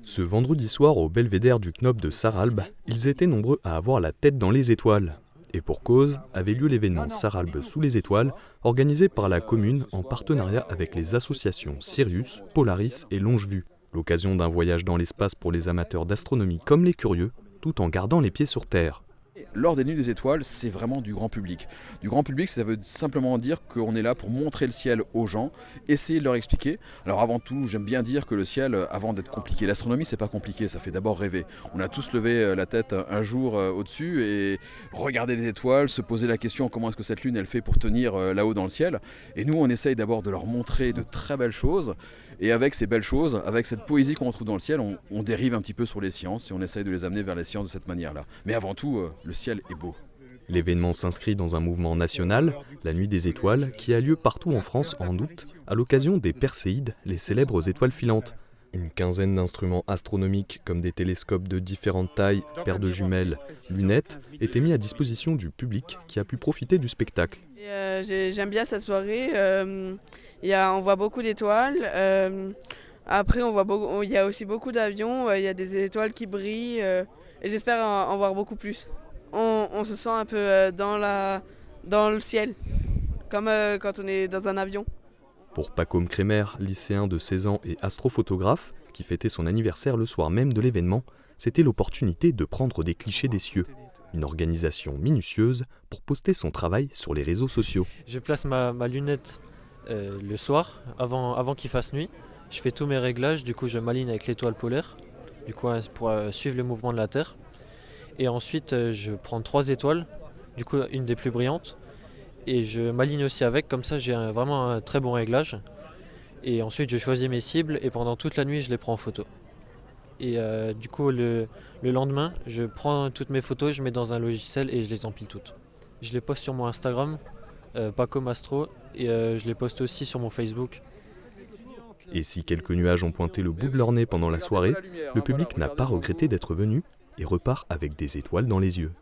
Ce vendredi soir au belvédère du Knob de Sarralbe, ils étaient nombreux à avoir la tête dans les étoiles. Et pour cause, avait lieu l'événement Sarralbe sous les étoiles, organisé par la commune en partenariat avec les associations Sirius, Polaris et Longevue. L'occasion d'un voyage dans l'espace pour les amateurs d'astronomie comme les curieux, tout en gardant les pieds sur Terre. Lors des Nuits des Étoiles, c'est vraiment du grand public. Du grand public, ça veut simplement dire qu'on est là pour montrer le ciel aux gens, essayer de leur expliquer. Alors avant tout, j'aime bien dire que le ciel, avant d'être compliqué, l'astronomie c'est pas compliqué, ça fait d'abord rêver. On a tous levé la tête un jour au-dessus et regarder les étoiles, se poser la question comment est-ce que cette lune elle fait pour tenir là-haut dans le ciel. Et nous on essaye d'abord de leur montrer de très belles choses. Et avec ces belles choses, avec cette poésie qu'on retrouve dans le ciel, on dérive un petit peu sur les sciences et on essaye de les amener vers les sciences de cette manière-là. Mais avant tout, le ciel est beau. L'événement s'inscrit dans un mouvement national, la Nuit des Étoiles, qui a lieu partout en France en août, à l'occasion des Perséides, les célèbres étoiles filantes. Une quinzaine d'instruments astronomiques comme des télescopes de différentes tailles, paires de jumelles, lunettes, étaient mis à disposition du public qui a pu profiter du spectacle. J'aime bien cette soirée, on voit beaucoup d'étoiles, après il y a aussi beaucoup d'avions, il y a des étoiles qui brillent et j'espère en voir beaucoup plus. On se sent un peu dans le ciel, comme quand on est dans un avion. Pour Pacôme Crémer, lycéen de 16 ans et astrophotographe, qui fêtait son anniversaire le soir même de l'événement, c'était l'opportunité de prendre des clichés des cieux. Une organisation minutieuse pour poster son travail sur les réseaux sociaux. Je place ma lunette le soir, avant qu'il fasse nuit. Je fais tous mes réglages, du coup je m'aligne avec l'étoile polaire, du coup pour suivre le mouvement de la Terre. Et ensuite je prends 3 étoiles, du coup une des plus brillantes. Et je m'aligne aussi avec, comme ça j'ai vraiment un très bon réglage. Et ensuite je choisis mes cibles et pendant toute la nuit je les prends en photo. Et du coup le lendemain je prends toutes mes photos, je mets dans un logiciel et je les empile toutes. Je les poste sur mon Instagram, Pacôme Astro, et je les poste aussi sur mon Facebook. Et si quelques nuages ont pointé le bout de leur nez pendant la soirée, le public n'a pas regretté d'être venu et repart avec des étoiles dans les yeux.